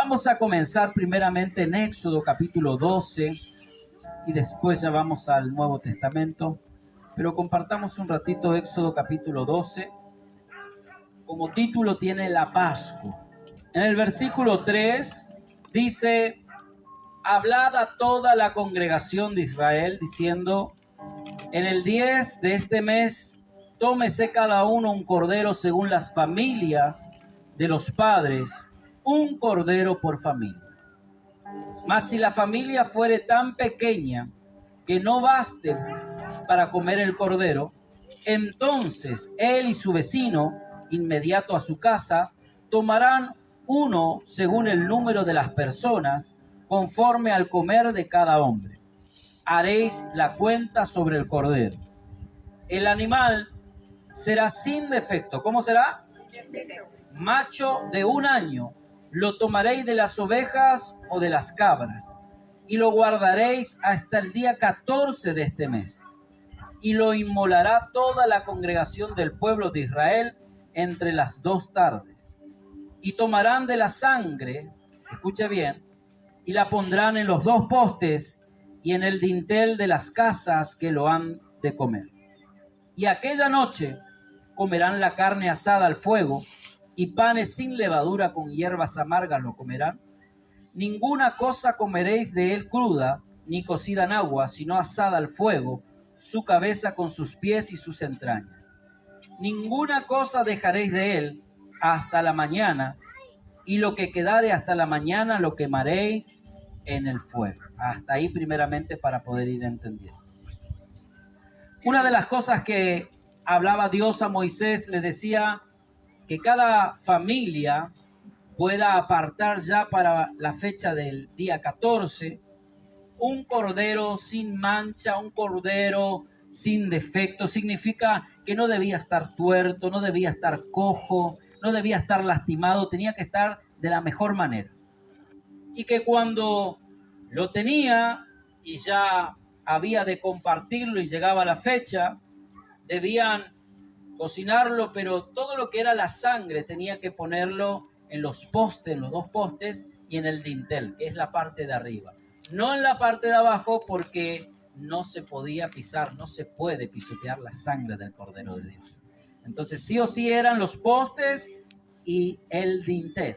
Vamos a comenzar primeramente en Éxodo capítulo 12 y después ya vamos al Nuevo Testamento. Pero compartamos un ratito Éxodo capítulo 12. Como título tiene la Pascua. En el versículo 3 dice: hablad a toda la congregación de Israel diciendo: en el 10 de este mes tómese cada uno un cordero según las familias de los padres, un cordero por familia. Mas si la familia fuere tan pequeña que no baste para comer el cordero, entonces él y su vecino inmediato a su casa tomarán uno según el número de las personas, conforme al comer de cada hombre. Haréis la cuenta sobre el cordero. El animal será sin defecto. ¿Cómo será? Macho de 1 año. Lo tomaréis de las ovejas o de las cabras, y lo guardaréis hasta el día 14 de este mes. Y lo inmolará toda la congregación del pueblo de Israel entre las 2 tardes. Y tomarán de la sangre, escuche bien, y la pondrán en los 2 postes y en el dintel de las casas que lo han de comer. Y aquella noche comerán la carne asada al fuego, y panes sin levadura con hierbas amargas lo comerán. Ninguna cosa comeréis de él cruda, ni cocida en agua, sino asada al fuego, su cabeza con sus pies y sus entrañas. Ninguna cosa dejaréis de él hasta la mañana, y lo que quedare hasta la mañana lo quemaréis en el fuego. Hasta ahí primeramente para poder ir entendiendo. Una de las cosas que hablaba Dios a Moisés, le decía que cada familia pueda apartar ya para la fecha del día 14 un cordero sin mancha, un cordero sin defecto. Significa que no debía estar tuerto, no debía estar cojo, no debía estar lastimado, tenía que estar de la mejor manera. Y que cuando lo tenía y ya había de compartirlo y llegaba la fecha, debían cocinarlo, pero todo lo que era la sangre tenía que ponerlo en los postes, en los 2 postes y en el dintel, que es la parte de arriba. No en la parte de abajo, porque no se podía pisar, no se puede pisotear la sangre del Cordero de Dios. Entonces sí o sí eran los postes y el dintel.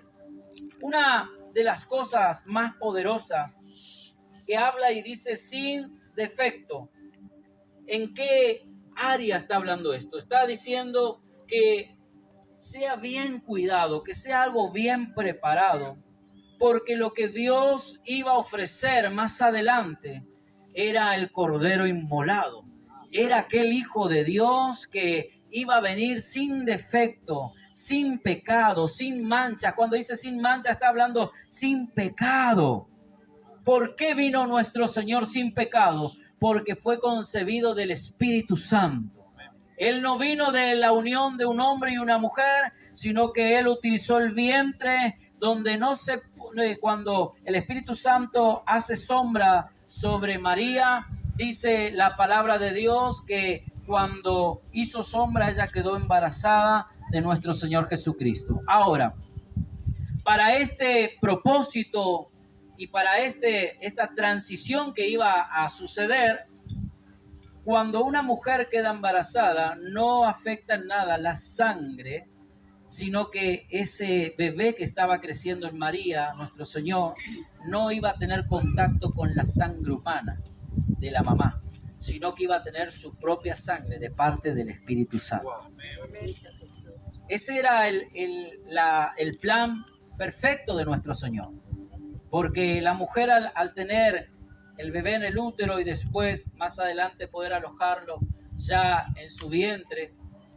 Una de las cosas más poderosas que habla y dice sin defecto. ¿En qué área está hablando esto? Está diciendo que sea bien cuidado, que sea algo bien preparado, porque lo que Dios iba a ofrecer más adelante era el cordero inmolado. Era aquel Hijo de Dios que iba a venir sin defecto, sin pecado, sin mancha. Cuando dice sin mancha, está hablando sin pecado. ¿Por qué vino nuestro Señor sin pecado? Porque fue concebido del Espíritu Santo. Él no vino de la unión de un hombre y una mujer, sino que Él utilizó el vientre donde cuando el Espíritu Santo hace sombra sobre María, dice la palabra de Dios que cuando hizo sombra ella quedó embarazada de nuestro Señor Jesucristo. Ahora, para este propósito y para esta transición que iba a suceder, cuando una mujer queda embarazada, no afecta en nada la sangre, sino que ese bebé que estaba creciendo en María, nuestro Señor, no iba a tener contacto con la sangre humana de la mamá, sino que iba a tener su propia sangre de parte del Espíritu Santo. Ese era el plan perfecto de nuestro Señor, porque la mujer al tener el bebé en el útero y después más adelante poder alojarlo ya en su vientre,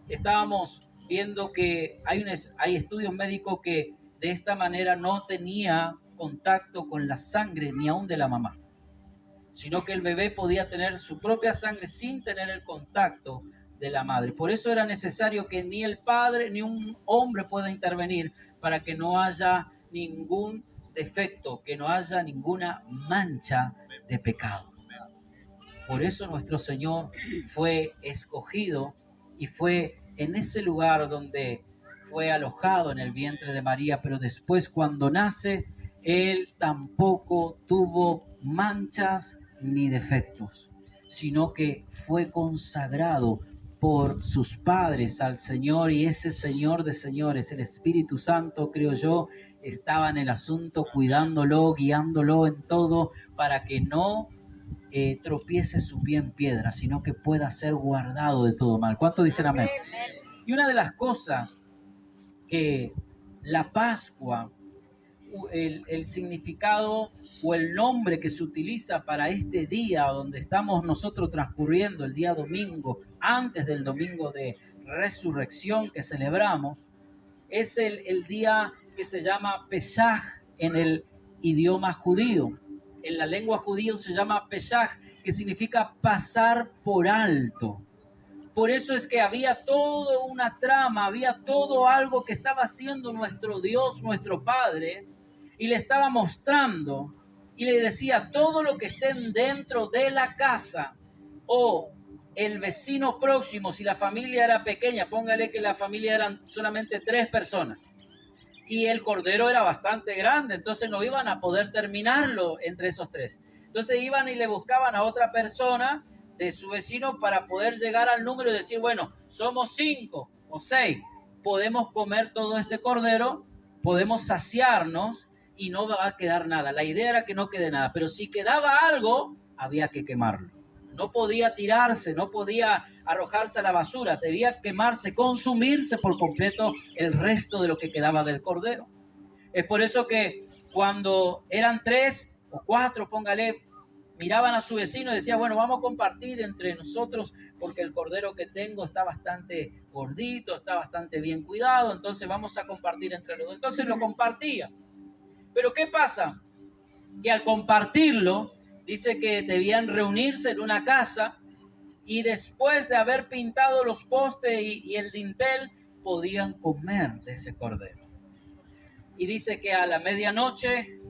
estábamos viendo que hay estudios médicos que de esta manera no tenía contacto con la sangre ni aún de la mamá, sino que el bebé podía tener su propia sangre sin tener el contacto de la madre. Por eso era necesario que ni el padre ni un hombre pueda intervenir para que no haya ningún defecto, que no haya ninguna mancha de pecado. Por eso nuestro Señor fue escogido y fue en ese lugar donde fue alojado en el vientre de María, pero después cuando nace, Él tampoco tuvo manchas ni defectos, sino que fue consagrado por sus padres al Señor, y ese Señor de señores, el Espíritu Santo, creo yo, estaba en el asunto cuidándolo, guiándolo en todo para que no tropiece su pie en piedra, sino que pueda ser guardado de todo mal. ¿Cuánto dicen amén? Y una de las cosas que la Pascua, el significado o el nombre que se utiliza para este día donde estamos nosotros transcurriendo, el día domingo, antes del domingo de resurrección que celebramos, es el día que se llama Pesaj en el idioma judío. En la lengua judía se llama Pesaj, que significa pasar por alto. Por eso es que había toda una trama, había todo algo que estaba haciendo nuestro Dios, nuestro Padre, y le estaba mostrando y le decía: todo lo que estén dentro de la casa o el vecino próximo, si la familia era pequeña, póngale que la familia eran solamente 3 personas y el cordero era bastante grande, entonces no iban a poder terminarlo entre esos 3. Entonces iban y le buscaban a otra persona de su vecino para poder llegar al número y decir: bueno, somos 5 o 6, podemos comer todo este cordero, podemos saciarnos y no va a quedar nada. La idea era que no quede nada, pero si quedaba algo, había que quemarlo. No podía tirarse, no podía arrojarse a la basura, debía quemarse, consumirse por completo el resto de lo que quedaba del cordero. Es por eso que cuando eran 3 o 4, póngale, miraban a su vecino y decían: bueno, vamos a compartir entre nosotros porque el cordero que tengo está bastante gordito, está bastante bien cuidado, entonces vamos a compartir entre los dos. Entonces lo compartía. Pero ¿qué pasa? Que al compartirlo, dice que debían reunirse en una casa y después de haber pintado los postes y el dintel, podían comer de ese cordero. Y dice que a la medianoche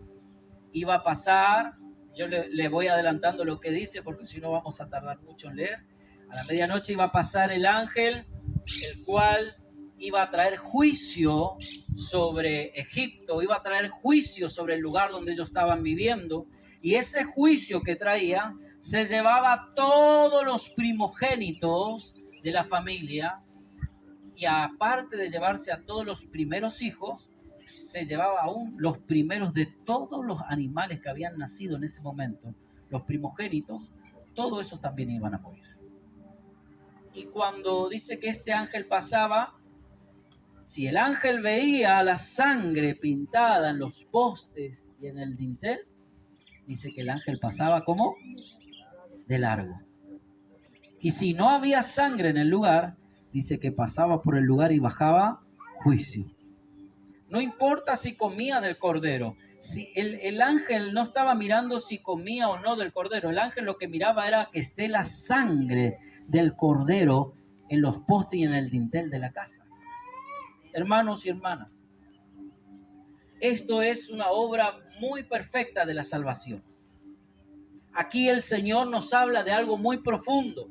iba a pasar, yo le voy adelantando lo que dice porque si no vamos a tardar mucho en leer. A la medianoche iba a pasar el ángel, el cual iba a traer juicio sobre Egipto, iba a traer juicio sobre el lugar donde ellos estaban viviendo, y ese juicio que traía se llevaba todos los primogénitos de la familia, y aparte de llevarse a todos los primeros hijos, se llevaba aún los primeros de todos los animales que habían nacido en ese momento, los primogénitos, todos esos también iban a morir. Y cuando dice que este ángel pasaba, si el ángel veía la sangre pintada en los postes y en el dintel, dice que el ángel pasaba como de largo. Y si no había sangre en el lugar, dice que pasaba por el lugar y bajaba juicio. No importa si comía del cordero. Si el ángel no estaba mirando si comía o no del cordero. El ángel lo que miraba era que esté la sangre del cordero en los postes y en el dintel de la casa. Hermanos y hermanas, esto es una obra muy perfecta de la salvación. Aquí el Señor nos habla de algo muy profundo,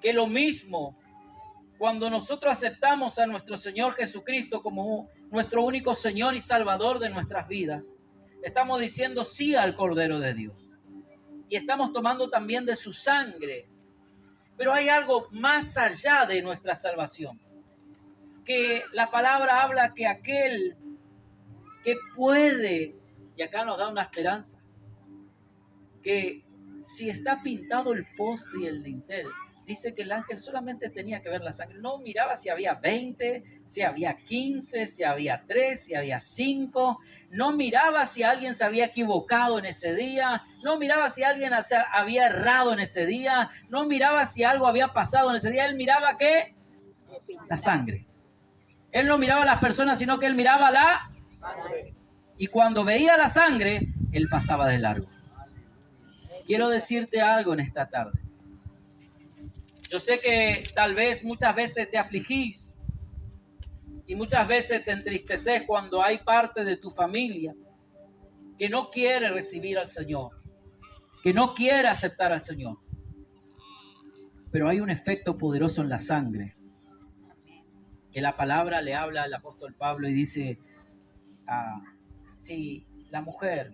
que lo mismo cuando nosotros aceptamos a nuestro Señor Jesucristo como nuestro único Señor y Salvador de nuestras vidas, estamos diciendo sí al Cordero de Dios y estamos tomando también de su sangre. Pero hay algo más allá de nuestra salvación, que la palabra habla que aquel que puede, y acá nos da una esperanza, que si está pintado el poste y el dintel, dice que el ángel solamente tenía que ver la sangre. No miraba si había 20, si había 15, si había 3, si había 5. No miraba si alguien se había equivocado en ese día. No miraba si alguien había errado en ese día. No miraba si algo había pasado en ese día. Él miraba ¿qué? La sangre. Él no miraba a las personas, sino que él miraba la sangre. Y cuando veía la sangre, él pasaba de largo. Quiero decirte algo en esta tarde. Yo sé que tal vez muchas veces te afligís y muchas veces te entristeces cuando hay parte de tu familia que no quiere recibir al Señor, que no quiere aceptar al Señor. Pero hay un efecto poderoso en la sangre, que la palabra le habla al apóstol Pablo y dice Si la mujer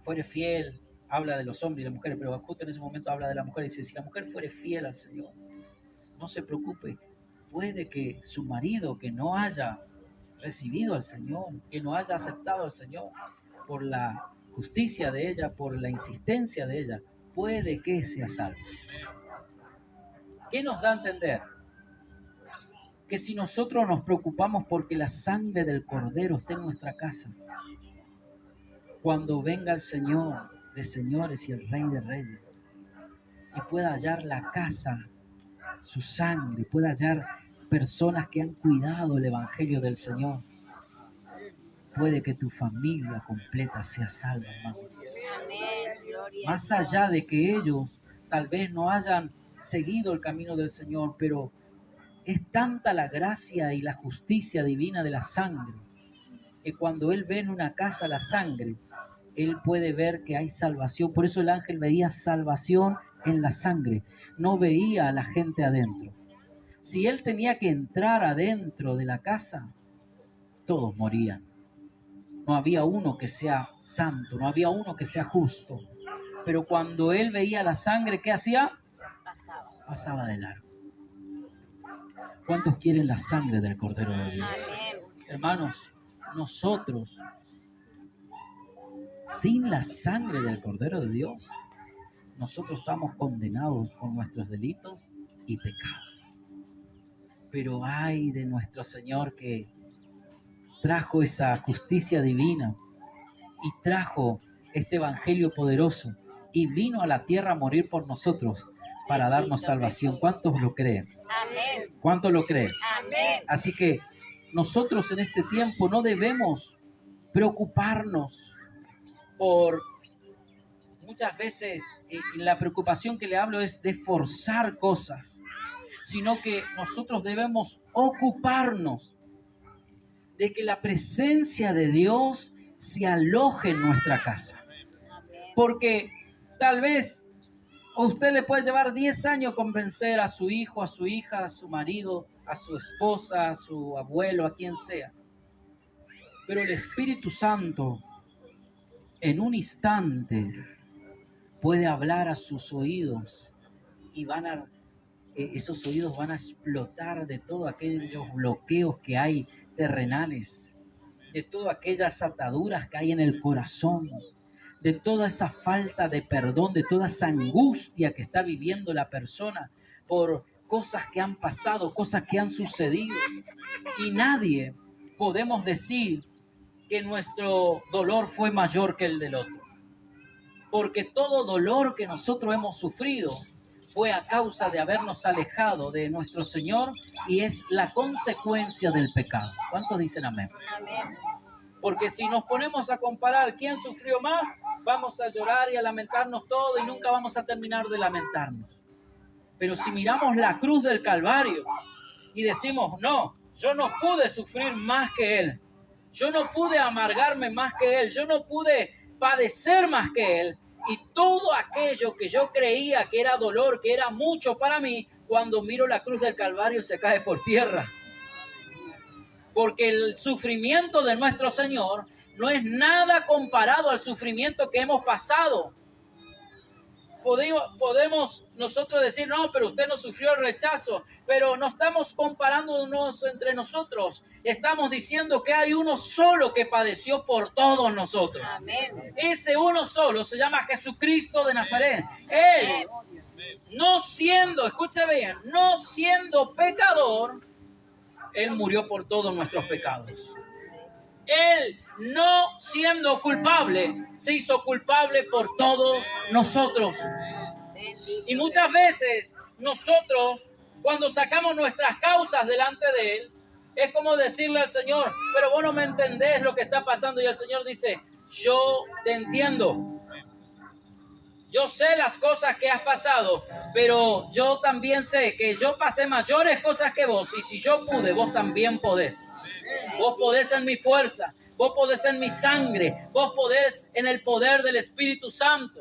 fuere fiel, habla de los hombres y las mujeres, pero justo en ese momento habla de la mujer, dice, si la mujer fuere fiel al Señor, no se preocupe, puede que su marido que no haya recibido al Señor, que no haya aceptado al Señor, por la justicia de ella, por la insistencia de ella, puede que sea salvo. ¿Qué nos da a entender? Que si nosotros nos preocupamos porque la sangre del Cordero esté en nuestra casa, cuando venga el Señor de señores y el Rey de reyes, y pueda hallar la casa, su sangre, pueda hallar personas que han cuidado el Evangelio del Señor, puede que tu familia completa sea salva, hermanos. Más allá de que ellos tal vez no hayan seguido el camino del Señor, pero es tanta la gracia y la justicia divina de la sangre, que cuando Él ve en una casa la sangre, Él puede ver que hay salvación. Por eso el ángel veía salvación en la sangre, no veía a la gente adentro. Si Él tenía que entrar adentro de la casa, todos morían. No había uno que sea santo, no había uno que sea justo. Pero cuando Él veía la sangre, ¿qué hacía? Pasaba de largo. ¿Cuántos quieren la sangre del Cordero de Dios? Hermanos, nosotros, sin la sangre del Cordero de Dios, nosotros estamos condenados con nuestros delitos y pecados. Pero ay de nuestro Señor que trajo esa justicia divina y trajo este evangelio poderoso y vino a la tierra a morir por nosotros para darnos salvación. ¿Cuántos lo creen? Amén. ¿Cuántos lo creen? Amén. Así que nosotros en este tiempo no debemos preocuparnos por, muchas veces la preocupación que le hablo es de forzar cosas, sino que nosotros debemos ocuparnos de que la presencia de Dios se aloje en nuestra casa. Porque tal vez a usted le puede llevar 10 años convencer a su hijo, a su hija, a su marido, a su esposa, a su abuelo, a quien sea. Pero el Espíritu Santo en un instante puede hablar a sus oídos y esos oídos van a explotar de todos aquellos bloqueos que hay terrenales, de todas aquellas ataduras que hay en el corazón, de toda esa falta de perdón, de toda esa angustia que está viviendo la persona por cosas que han pasado, cosas que han sucedido. Y nadie podemos decir que nuestro dolor fue mayor que el del otro. Porque todo dolor que nosotros hemos sufrido fue a causa de habernos alejado de nuestro Señor y es la consecuencia del pecado. ¿Cuántos dicen amén? Amén. Porque si nos ponemos a comparar quién sufrió más, vamos a llorar y a lamentarnos todo y nunca vamos a terminar de lamentarnos. Pero si miramos la cruz del Calvario y decimos, no, yo no pude sufrir más que Él, yo no pude amargarme más que Él, yo no pude padecer más que Él, y todo aquello que yo creía que era dolor, que era mucho para mí, cuando miro la cruz del Calvario se cae por tierra. Porque el sufrimiento de nuestro Señor no es nada comparado al sufrimiento que hemos pasado. Podemos nosotros decir, no, pero usted no sufrió el rechazo, pero no estamos comparándonos entre nosotros. Estamos diciendo que hay uno solo que padeció por todos nosotros. Amén. Ese uno solo se llama Jesucristo de Nazaret. Él, no siendo, escuche bien, no siendo pecador, Él murió por todos nuestros pecados. Él, no siendo culpable, se hizo culpable por todos nosotros. Y muchas veces nosotros, cuando sacamos nuestras causas delante de Él, es como decirle al Señor, pero vos no me entendés lo que está pasando. Y el Señor dice, yo te entiendo. Yo sé las cosas que has pasado, pero yo también sé que yo pasé mayores cosas que vos. Y si yo pude, vos también podés. Vos podés en mi fuerza, vos podés en mi sangre, vos podés en el poder del Espíritu Santo.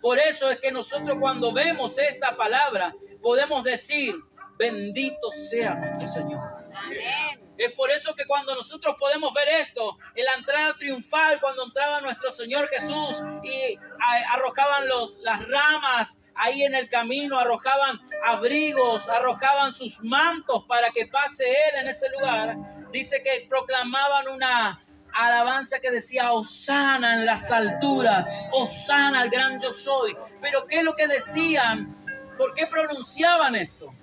Por eso es que nosotros cuando vemos esta palabra podemos decir, bendito sea nuestro Señor. Amén. Es por eso que cuando nosotros podemos ver esto, en la entrada triunfal, cuando entraba nuestro Señor Jesús y arrojaban las ramas ahí en el camino, arrojaban abrigos, arrojaban sus mantos para que pase Él en ese lugar, dice que proclamaban una alabanza que decía: Hosana en las alturas, Hosana al gran yo soy. Pero ¿qué es lo que decían? ¿Por qué pronunciaban esto?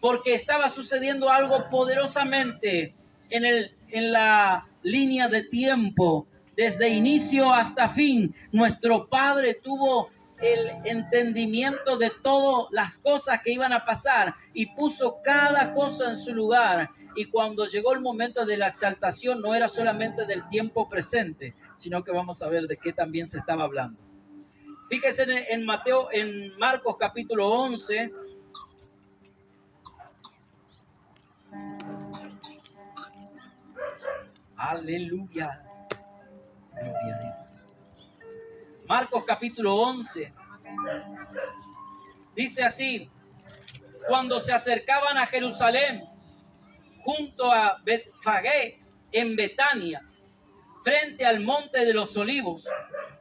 Porque estaba sucediendo algo poderosamente en la línea de tiempo, desde inicio hasta fin. Nuestro Padre tuvo el entendimiento de todas las cosas que iban a pasar y puso cada cosa en su lugar. Y cuando llegó el momento de la exaltación, no era solamente del tiempo presente, sino que vamos a ver de qué también se estaba hablando. Fíjense en Marcos capítulo 11. Aleluya. Gloria a Dios. Marcos capítulo 11. Dice así: cuando se acercaban a Jerusalén, junto a Betfagé, en Betania, frente al monte de los olivos,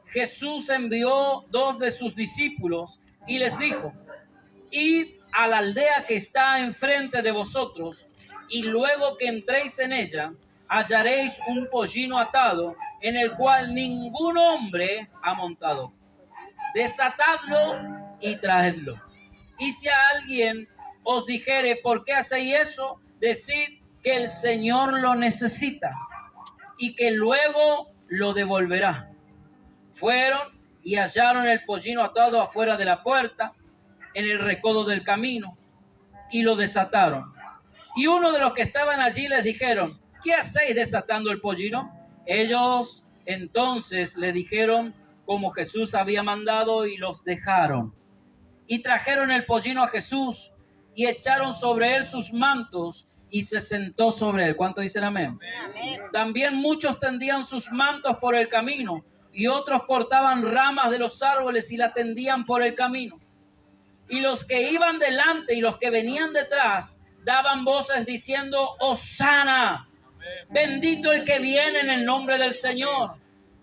Jesús envió 2 de sus discípulos y les dijo: id a la aldea que está enfrente de vosotros, y luego que entréis en ella, hallaréis un pollino atado, en el cual ningún hombre ha montado. Desatadlo y traedlo. Y si a alguien os dijere: ¿por qué hacéis eso?, decid que el Señor lo necesita y que luego lo devolverá. Fueron y hallaron el pollino atado afuera de la puerta, en el recodo del camino, y lo desataron. Y uno de los que estaban allí les dijeron: ¿qué hacéis desatando el pollino? Ellos entonces le dijeron como Jesús había mandado, y los dejaron. Y trajeron el pollino a Jesús y echaron sobre él sus mantos, y se sentó sobre él. ¿Cuánto dicen amén? Amén. También muchos tendían sus mantos por el camino, y otros cortaban ramas de los árboles y la tendían por el camino. Y los que iban delante y los que venían detrás daban voces diciendo: Hosana, bendito el que viene en el nombre del Señor.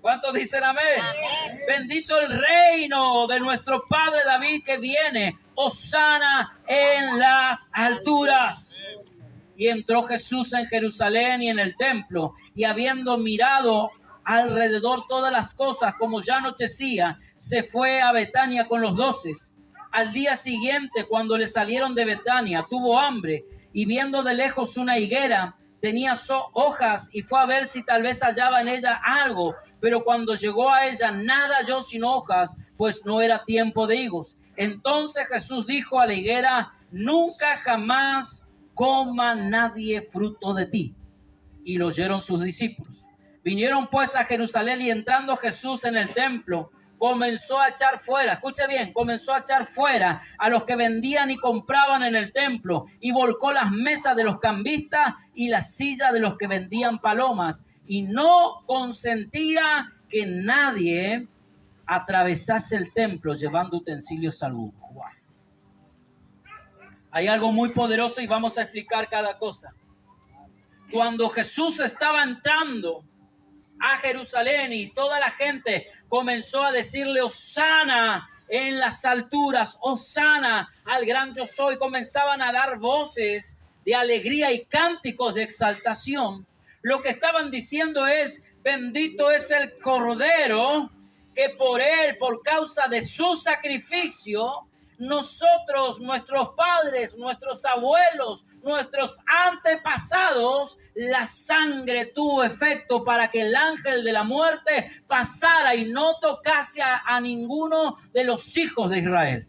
¿Cuántos dicen amén? Amén. Bendito el reino de nuestro Padre David que viene. Hosana en las alturas. Y entró Jesús en Jerusalén y en el templo, y habiendo mirado alrededor todas las cosas, como ya anochecía, se fue a Betania con los 12. Al día siguiente, cuando le salieron de Betania, tuvo hambre, y viendo de lejos una higuera, tenía hojas, y fue a ver si tal vez hallaba en ella algo. Pero cuando llegó a ella, nada halló sino hojas, pues no era tiempo de higos. Entonces Jesús dijo a la higuera: nunca jamás coma nadie fruto de ti. Y lo oyeron sus discípulos. Vinieron pues a Jerusalén, y entrando Jesús en el templo, comenzó a echar fuera, escuche bien, comenzó a echar fuera a los que vendían y compraban en el templo, y volcó las mesas de los cambistas y las sillas de los que vendían palomas, y no consentía que nadie atravesase el templo llevando utensilios algunos. Wow. Hay algo muy poderoso y vamos a explicar cada cosa. Cuando Jesús estaba entrando a Jerusalén y toda la gente comenzó a decirle: Hosana en las alturas, Hosana al gran yo soy, comenzaban a dar voces de alegría y cánticos de exaltación. Lo que estaban diciendo es: bendito es el Cordero que por él, por causa de su sacrificio, nosotros, nuestros padres, nuestros abuelos, nuestros antepasados, la sangre tuvo efecto para que el ángel de la muerte pasara y no tocase a ninguno de los hijos de Israel.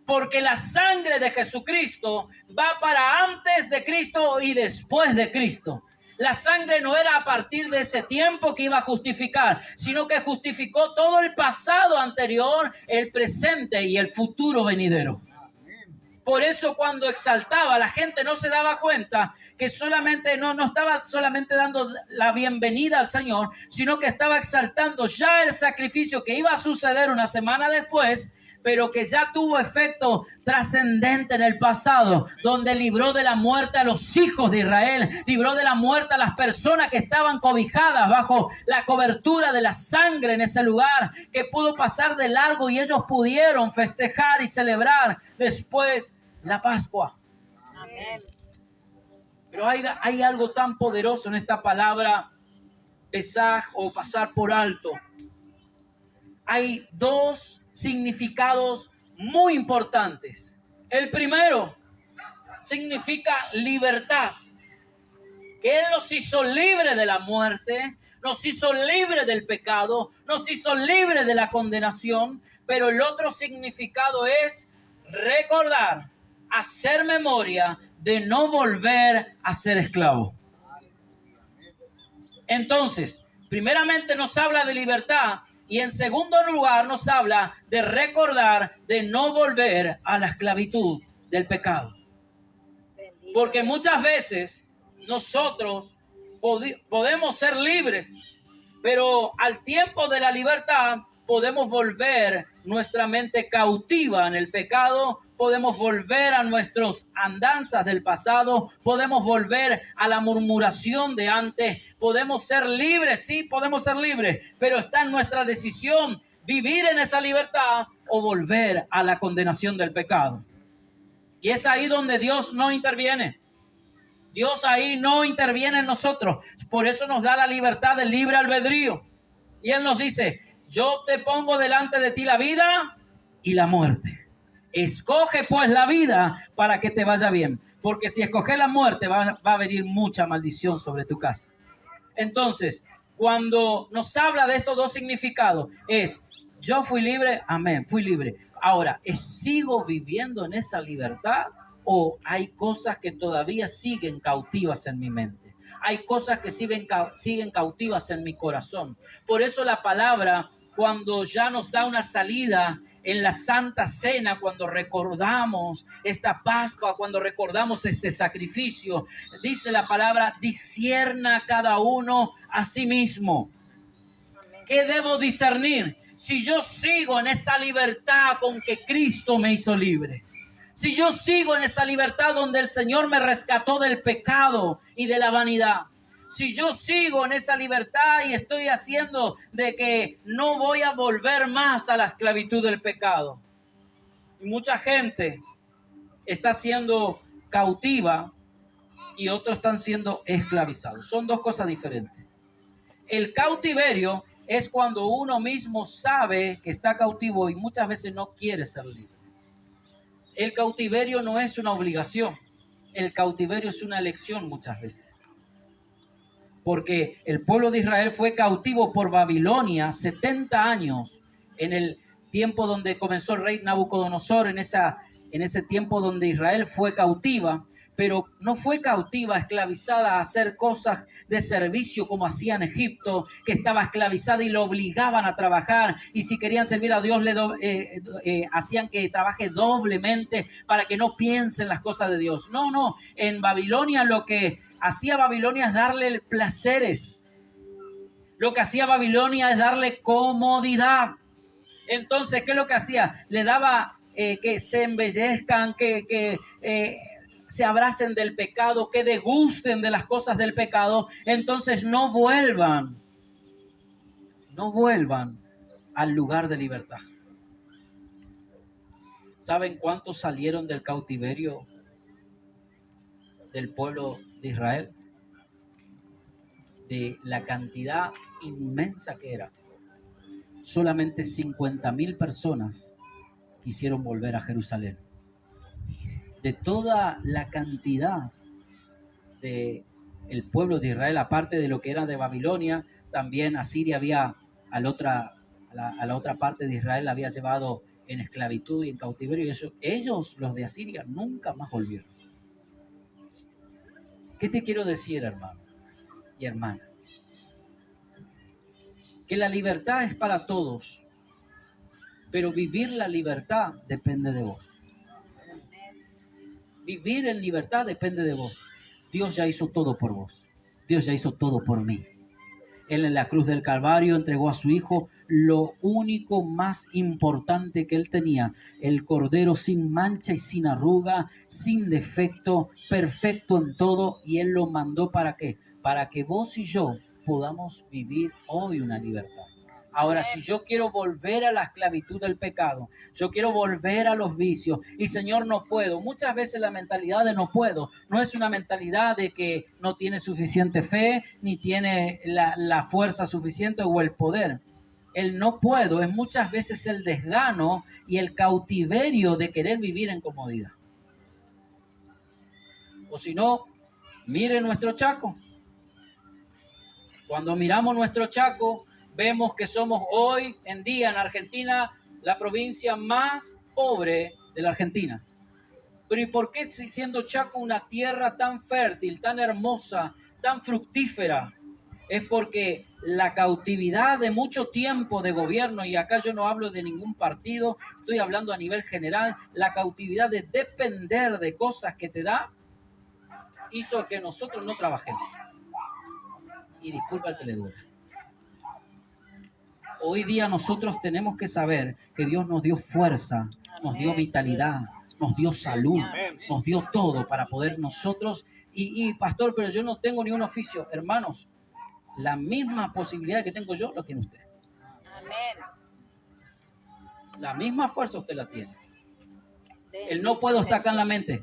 Porque la sangre de Jesucristo va para antes de Cristo y después de Cristo. La sangre no era a partir de ese tiempo que iba a justificar, sino que justificó todo el pasado anterior, el presente y el futuro venidero. Por eso cuando exaltaba, la gente no se daba cuenta que solamente no estaba solamente dando la bienvenida al Señor, sino que estaba exaltando ya el sacrificio que iba a suceder una semana después, pero que ya tuvo efecto trascendente en el pasado, donde libró de la muerte a los hijos de Israel, libró de la muerte a las personas que estaban cobijadas bajo la cobertura de la sangre en ese lugar, que pudo pasar de largo y ellos pudieron festejar y celebrar después la Pascua. Amén. Pero hay algo tan poderoso en esta palabra Pesaj o pasar por alto. Hay dos significados muy importantes. El primero significa libertad, que Él nos hizo libre de la muerte, nos hizo libre del pecado, nos hizo libre de la condenación. Pero el otro significado es recordar, hacer memoria de no volver a ser esclavo. Entonces, primeramente nos habla de libertad y en segundo lugar nos habla de recordar de no volver a la esclavitud del pecado. Porque muchas veces nosotros podemos ser libres, pero al tiempo de la libertad podemos volver nuestra mente cautiva en el pecado, podemos volver a nuestras andanzas del pasado, podemos volver a la murmuración de antes, podemos ser libres, sí, podemos ser libres, pero está en nuestra decisión vivir en esa libertad o volver a la condenación del pecado. Y es ahí donde Dios no interviene. Dios ahí no interviene en nosotros. Por eso nos da la libertad del libre albedrío. Y Él nos dice: yo te pongo delante de ti la vida y la muerte. Escoge pues la vida para que te vaya bien. Porque si escoges la muerte va a venir mucha maldición sobre tu casa. Entonces, cuando nos habla de estos dos significados, es: yo fui libre, amén, fui libre. Ahora, ¿sigo viviendo en esa libertad o hay cosas que todavía siguen cautivas en mi mente? Hay cosas que siguen cautivas en mi corazón. Por eso la palabra, cuando ya nos da una salida en la Santa Cena, cuando recordamos esta Pascua, cuando recordamos este sacrificio, dice la palabra: discierna cada uno a sí mismo. ¿Qué debo discernir? Si yo sigo en esa libertad con que Cristo me hizo libre. Si yo sigo en esa libertad donde el Señor me rescató del pecado y de la vanidad. Si yo sigo en esa libertad y estoy haciendo de que no voy a volver más a la esclavitud del pecado. Y mucha gente está siendo cautiva y otros están siendo esclavizados. Son dos cosas diferentes. El cautiverio es cuando uno mismo sabe que está cautivo y muchas veces no quiere ser libre. El cautiverio no es una obligación. El cautiverio es una elección muchas veces. Porque el pueblo de Israel fue cautivo por Babilonia 70 años en el tiempo donde comenzó el rey Nabucodonosor, en ese tiempo donde Israel fue cautiva, pero no fue cautiva, esclavizada a hacer cosas de servicio como hacía en Egipto, que estaba esclavizada y lo obligaban a trabajar, y si querían servir a Dios hacían que trabaje doblemente para que no piense en las cosas de Dios. No, en Babilonia lo que hacía Babilonia es darle placeres. Lo que hacía Babilonia es darle comodidad. Entonces, ¿qué es lo que hacía? Le daba que se embellezcan, que se abracen del pecado, que degusten de las cosas del pecado. Entonces no vuelvan al lugar de libertad. ¿Saben cuántos salieron del cautiverio del pueblo de Israel? De la cantidad inmensa que era, solamente 50,000 personas quisieron volver a Jerusalén. De toda la cantidad del pueblo de Israel, aparte de lo que era de Babilonia, también Asiria había a la otra parte de Israel la había llevado en esclavitud y en cautiverio, y ellos, los de Asiria, nunca más volvieron. ¿Qué te quiero decir, hermano y hermana? Que la libertad es para todos, pero vivir la libertad depende de vos. Vivir en libertad depende de vos. Dios ya hizo todo por vos. Dios ya hizo todo por mí. Él en la cruz del Calvario entregó a su Hijo lo único más importante que Él tenía, el Cordero sin mancha y sin arruga, sin defecto, perfecto en todo, y Él lo mandó ¿para qué? Para que vos y yo podamos vivir hoy una libertad. Ahora, si yo quiero volver a la esclavitud del pecado, yo quiero volver a los vicios y Señor, no puedo. Muchas veces la mentalidad de no puedo no es una mentalidad de que no tiene suficiente fe, ni tiene la fuerza suficiente o el poder. El no puedo es muchas veces el desgano y el cautiverio de querer vivir en comodidad. O si no, mire nuestro Chaco. Cuando miramos nuestro Chaco, vemos que somos hoy en día en Argentina la provincia más pobre de la Argentina. Pero ¿y por qué siendo Chaco una tierra tan fértil, tan hermosa, tan fructífera? Es porque la cautividad de mucho tiempo de gobierno, y acá yo no hablo de ningún partido, estoy hablando a nivel general, la cautividad de depender de cosas que te da, hizo que nosotros no trabajemos. Y disculpa el que le duele. Hoy día nosotros tenemos que saber que Dios nos dio fuerza, nos dio vitalidad, nos dio salud, nos dio todo para poder nosotros. Y pastor, pero yo no tengo ni un oficio. Hermanos, la misma posibilidad que tengo yo, lo tiene usted. La misma fuerza usted la tiene. El no puedo está acá en la mente.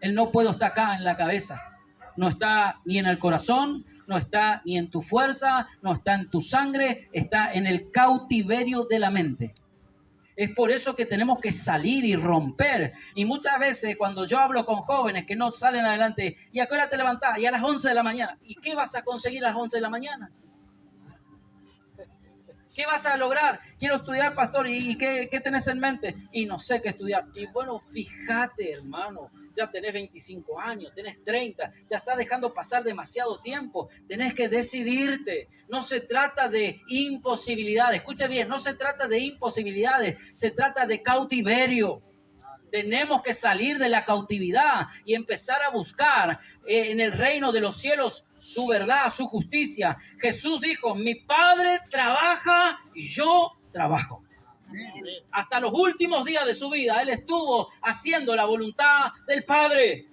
El no puedo está acá en la cabeza. No está ni en el corazón, no está ni en tu fuerza, no está en tu sangre, está en el cautiverio de la mente. Es por eso que tenemos que salir y romper. Y muchas veces cuando yo hablo con jóvenes que no salen adelante, ¿y a qué hora te levantás? Y a las 11 de la mañana. ¿Y qué vas a conseguir a las 11 de la mañana? ¿Qué vas a lograr? Quiero estudiar, pastor. ¿Y qué tenés en mente? Y no sé qué estudiar. Y bueno, fíjate, hermano. Ya tenés 25 años, tenés 30. Ya estás dejando pasar demasiado tiempo. Tenés que decidirte. No se trata de imposibilidades. Escuche bien, no se trata de imposibilidades. Se trata de cautiverio. Tenemos que salir de la cautividad y empezar a buscar en el reino de los cielos su verdad, su justicia. Jesús dijo, mi Padre trabaja y yo trabajo. Hasta los últimos días de su vida, Él estuvo haciendo la voluntad del Padre.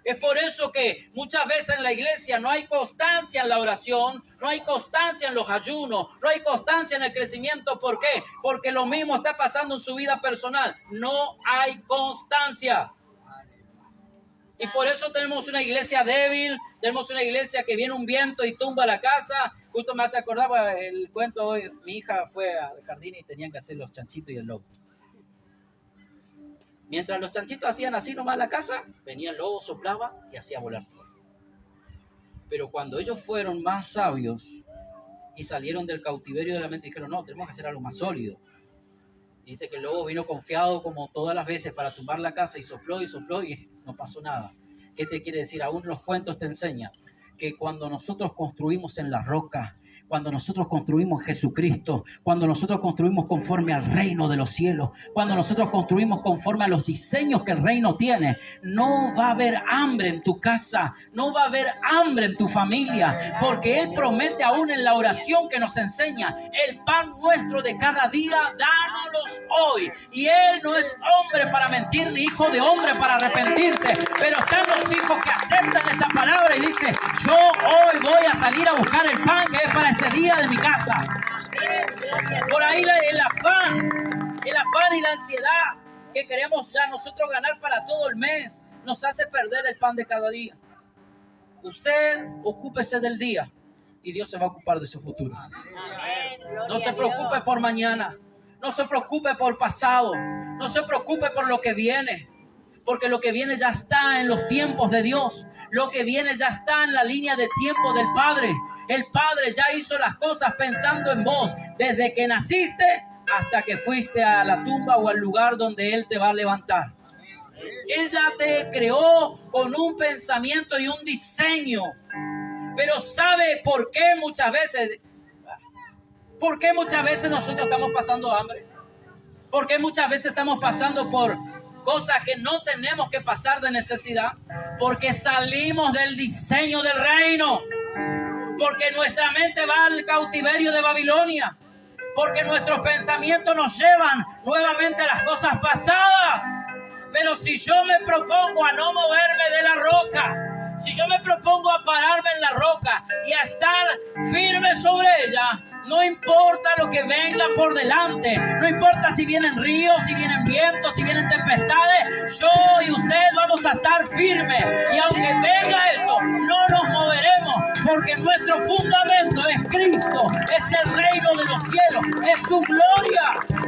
Es por eso que muchas veces en la iglesia no hay constancia en la oración, no hay constancia en los ayunos, no hay constancia en el crecimiento. ¿Por qué? Porque lo mismo está pasando en su vida personal. No hay constancia. Y por eso tenemos una iglesia débil, tenemos una iglesia que viene un viento y tumba la casa. Justo me hace acordar el cuento hoy. Mi hija fue al jardín y tenían que hacer los chanchitos y el lobo. Mientras los chanchitos hacían así nomás la casa, venía el lobo, soplaba y hacía volar todo. Pero cuando ellos fueron más sabios y salieron del cautiverio de la mente, dijeron, no, tenemos que hacer algo más sólido. Dice que el lobo vino confiado como todas las veces para tumbar la casa y sopló y no pasó nada. ¿Qué te quiere decir? Aún los cuentos te enseñan que cuando nosotros construimos en la roca, cuando nosotros construimos Jesucristo, cuando nosotros construimos conforme al reino de los cielos, cuando nosotros construimos conforme a los diseños que el reino tiene, no va a haber hambre en tu casa, no va a haber hambre en tu familia, porque Él promete aún en la oración que nos enseña, el pan nuestro de cada día, dánoslos hoy. Y Él no es hombre para mentir, ni hijo de hombre para arrepentirse, pero están los hijos que aceptan esa palabra y dicen, yo hoy voy a salir a buscar el pan que es para este día de mi casa. Por ahí el afán y la ansiedad que queremos ya nosotros ganar para todo el mes nos hace perder el pan de cada día. Usted ocúpese del día y Dios se va a ocupar de su futuro. No se preocupe por mañana, no se preocupe por pasado, no se preocupe por lo que viene. Porque lo que viene ya está en los tiempos de Dios. Lo que viene ya está en la línea de tiempo del Padre. El Padre ya hizo las cosas pensando en vos. Desde que naciste hasta que fuiste a la tumba o al lugar donde Él te va a levantar. Él ya te creó con un pensamiento y un diseño. Pero ¿sabe por qué muchas veces? ¿Por qué muchas veces nosotros estamos pasando hambre? ¿Por qué muchas veces estamos pasando por cosas que no tenemos que pasar de necesidad? Porque salimos del diseño del reino. porque nuestra mente va al cautiverio de Babilonia, porque nuestros pensamientos nos llevan nuevamente a las cosas pasadas. Pero si yo me propongo a no moverme de la roca, si yo me propongo a pararme en la roca y a estar firme sobre ella, no importa lo que venga por delante, no importa si vienen ríos, si vienen vientos, si vienen tempestades, yo y usted vamos a estar firmes. Y aunque venga eso, no nos moveremos, porque nuestro fundamento es Cristo, es el reino de los cielos, es su gloria.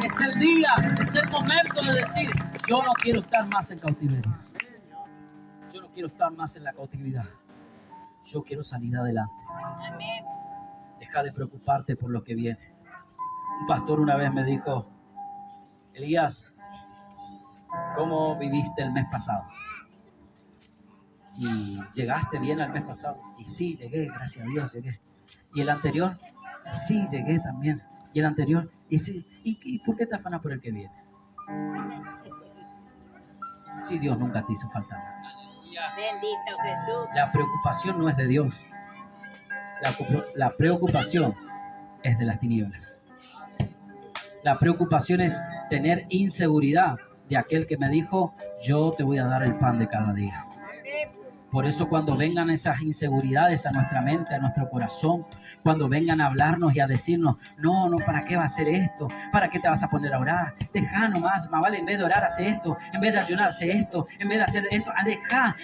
Es el día, es el momento de decir: yo no quiero estar más en cautiverio. Yo no quiero estar más en la cautividad. Yo quiero salir adelante. Amén. Deja de preocuparte por lo que viene. Un pastor una vez me dijo: Elías, ¿cómo viviste el mes pasado? ¿Y llegaste bien al mes pasado? Y sí, llegué, gracias a Dios llegué. ¿Y el anterior? Sí, llegué también. ¿Y el anterior? Y sí. ¿Y por qué te afanas por el que viene? Si Dios nunca te hizo falta nada. Bendito Jesús. La preocupación no es de Dios. La preocupación es de las tinieblas. La preocupación es tener inseguridad de aquel que me dijo: yo te voy a dar el pan de cada día. Por eso cuando vengan esas inseguridades a nuestra mente, a nuestro corazón, cuando vengan a hablarnos y a decirnos: no, ¿para qué va a hacer esto? ¿Para qué te vas a poner a orar? Deja nomás, más vale, en vez de orar, hace esto, en vez de ayunar, hace esto, en vez de hacer esto, deja,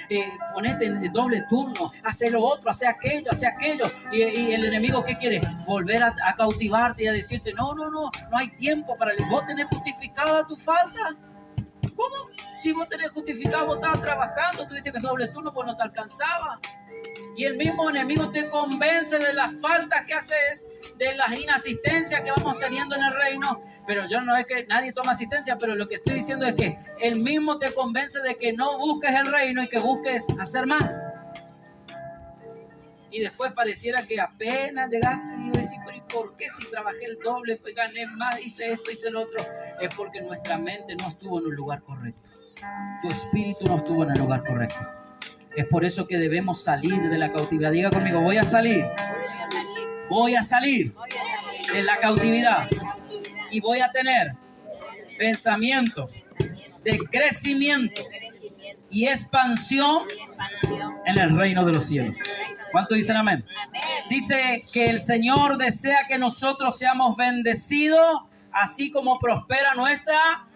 ponete en doble turno, hace lo otro, hace aquello. Y el enemigo, ¿qué quiere? Volver a cautivarte y a decirte: no hay tiempo para él. ¿Vos tenés justificada tu falta? ¿Cómo? Si vos tenés justificado, vos estabas trabajando, tuviste que hacer doble turno porque no te alcanzaba. Y el mismo enemigo te convence de las faltas que haces, de las inasistencias que vamos teniendo en el reino. Pero yo no es que nadie toma asistencia, pero lo que estoy diciendo es que él mismo te convence de que no busques el reino y que busques hacer más. Y después pareciera que apenas llegaste y decís: pero ¿y por qué si trabajé el doble, pues gané más, hice esto, hice lo otro? Es porque nuestra mente no estuvo en un lugar correcto. Tu espíritu no estuvo en el lugar correcto. Es por eso que debemos salir de la cautividad. Diga conmigo: voy a salir. Voy a salir de la cautividad. Y voy a tener pensamientos de crecimiento y expansión en el reino de los cielos. ¿Cuántos dicen amén? Dice que el Señor desea que nosotros seamos bendecidos, así como prospera nuestra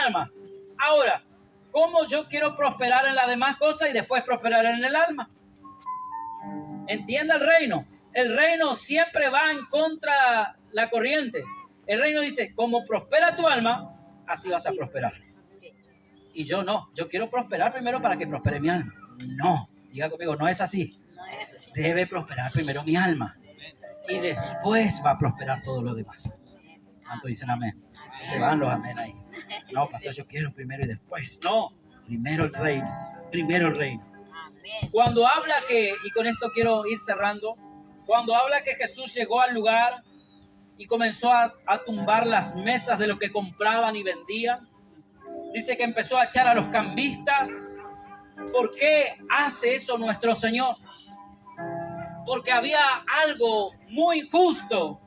alma. Ahora, ¿cómo yo quiero prosperar en las demás cosas y después prosperar en el alma? Entienda el reino. El reino siempre va en contra la corriente. El reino dice: como prospera tu alma, así vas a prosperar. Y yo no. Yo quiero prosperar primero para que prospere mi alma. No. Diga conmigo: no es así. Debe prosperar primero mi alma. Y después va a prosperar todo lo demás. ¿Cuántos dicen amén? Se van los amén ahí. No, pastor, yo quiero primero y después. No. Primero el reino. Primero el reino. Cuando habla que, y con esto quiero ir cerrando, cuando habla que Jesús llegó al lugar y comenzó a tumbar las mesas de lo que compraban y vendían, dice que empezó a echar a los cambistas. ¿Por qué hace eso nuestro Señor? Porque había algo muy injusto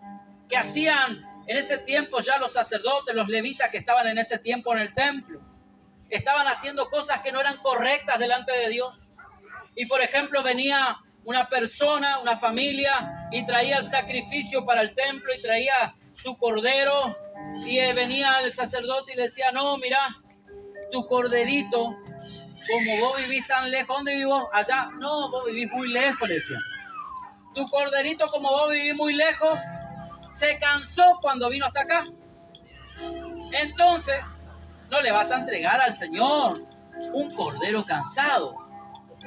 que hacían en ese tiempo ya los sacerdotes, los levitas que estaban en ese tiempo en el templo. Estaban haciendo cosas que no eran correctas delante de Dios. Y por ejemplo, venía una persona, una familia, y traía el sacrificio para el templo y traía su cordero. Y venía el sacerdote y le decía: no, mira, tu corderito, como vos vivís tan lejos. ¿Dónde vivís vos? Allá. No, vos vivís muy lejos, le decía. Tu corderito, como vos vivís muy lejos, se cansó cuando vino hasta acá. Entonces, no le vas a entregar al Señor un cordero cansado.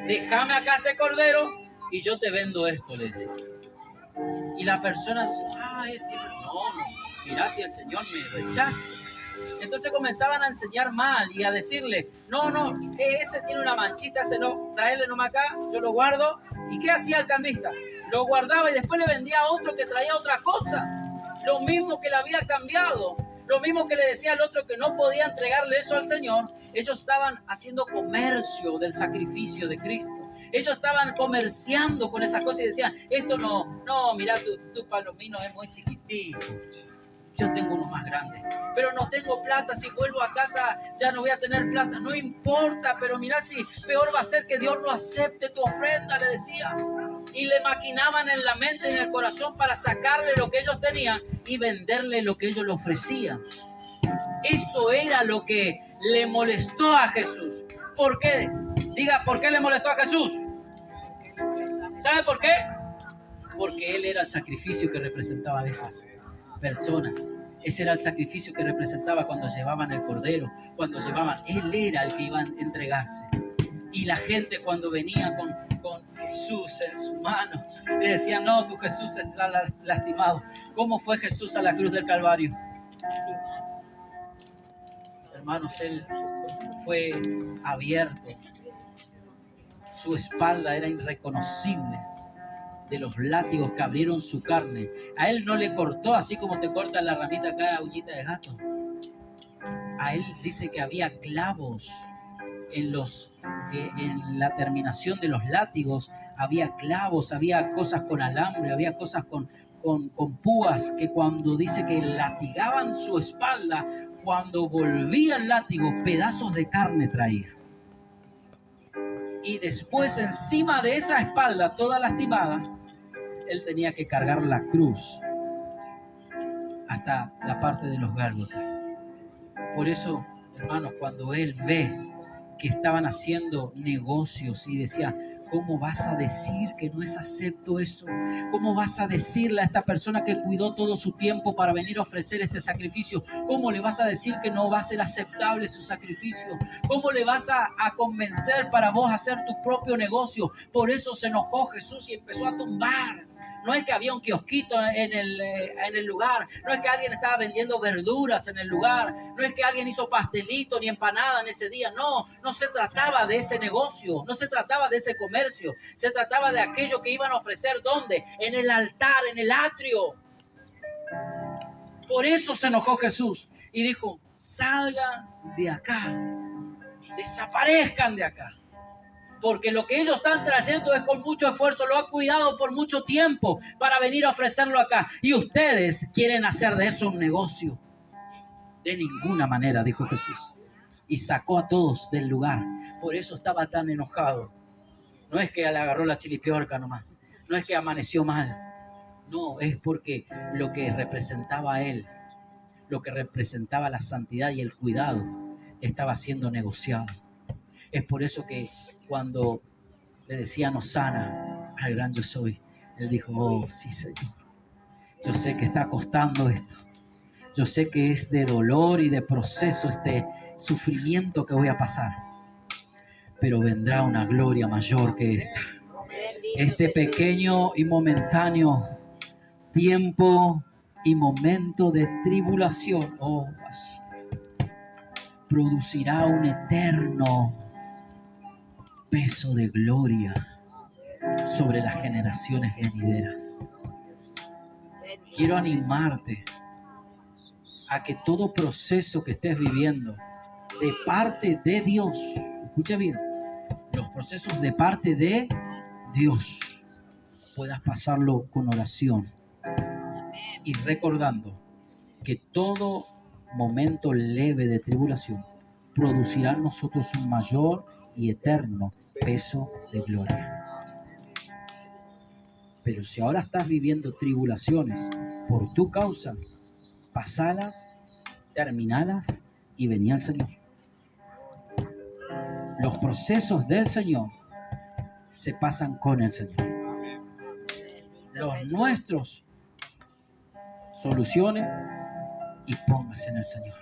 Déjame acá este cordero y yo te vendo esto, le decía. Y la persona dice: no, mirá, si el Señor me rechaza. Entonces comenzaban a enseñar mal y a decirle: no, ese tiene una manchita, ese no, traerle nomás acá, yo lo guardo. ¿Y qué hacía el cambista? Lo guardaba y después le vendía a otro que traía otra cosa. Lo mismo que le había cambiado. Lo mismo que le decía al otro que no podía entregarle eso al Señor. Ellos estaban haciendo comercio del sacrificio de Cristo. Ellos estaban comerciando con esas cosas y decían, esto no, mira, tu palomino es muy chiquitito. Yo tengo uno más grande, pero no tengo plata. Si vuelvo a casa ya no voy a tener plata. No importa, pero mira, si peor va a ser que Dios no acepte tu ofrenda, le decía. Y le maquinaban en la mente, en el corazón, para sacarle lo que ellos tenían y venderle lo que ellos le ofrecían. Eso era lo que le molestó a Jesús. ¿Por qué? Diga, ¿por qué le molestó a Jesús? ¿Sabe por qué? Porque Él era el sacrificio que representaba a esas personas. Ese era el sacrificio que representaba cuando llevaban el cordero, cuando llevaban. Él era el que iba a entregarse. Y la gente cuando venía con Jesús en su mano, le decían, no, tu Jesús está lastimado. ¿Cómo fue Jesús a la cruz del Calvario? Hermanos, Él fue abierto. Su espalda era irreconocible de los látigos que abrieron su carne. A Él no le cortó así como te corta la ramita acá, uñita de gato. A Él dice que había clavos en la terminación de los látigos. Había clavos, había cosas con alambre, había cosas con púas que cuando dice que latigaban su espalda, cuando volvía el látigo, pedazos de carne traía. Y después encima de esa espalda toda lastimada, Él tenía que cargar la cruz hasta la parte de los Gálgotas. Por eso, hermanos, cuando Él ve que estaban haciendo negocios y decía, ¿cómo vas a decir que no es acepto eso? ¿Cómo vas a decirle a esta persona que cuidó todo su tiempo para venir a ofrecer este sacrificio? ¿Cómo le vas a decir que no va a ser aceptable su sacrificio? ¿Cómo le vas a convencer para vos hacer tu propio negocio? Por eso se enojó Jesús y empezó a tumbar. No es que había un kiosquito en el lugar. No es que alguien estaba vendiendo verduras en el lugar. No es que alguien hizo pastelito ni empanada en ese día. No se trataba de ese negocio. No se trataba de ese comercio. Se trataba de aquello que iban a ofrecer. ¿Dónde? En el altar, en el atrio. Por eso se enojó Jesús y dijo, salgan de acá. Desaparezcan de acá. Porque lo que ellos están trayendo es con mucho esfuerzo, lo han cuidado por mucho tiempo para venir a ofrecerlo acá. Y ustedes quieren hacer de eso un negocio. De ninguna manera, dijo Jesús. Y sacó a todos del lugar. Por eso estaba tan enojado. No es que le agarró la chilipiorca nomás. No es que amaneció mal. No, es porque lo que representaba a Él, lo que representaba la santidad y el cuidado, estaba siendo negociado. Es por eso que cuando le decían Hosana al gran yo soy, Él dijo, oh sí Señor, yo sé que está costando esto, yo sé que es de dolor y de proceso este sufrimiento que voy a pasar, pero vendrá una gloria mayor que esta. Este pequeño y momentáneo tiempo y momento de tribulación, oh, producirá un eterno peso de gloria sobre las generaciones venideras. Quiero animarte a que todo proceso que estés viviendo de parte de Dios, escucha bien, los procesos de parte de Dios, puedas pasarlo con oración y recordando que todo momento leve de tribulación producirá en nosotros un mayor y eterno peso de gloria. Pero si ahora estás viviendo tribulaciones por tu causa, pasalas, terminalas y vení al Señor. Los procesos del Señor se pasan con el Señor. Los nuestros, soluciones y póngase en el Señor.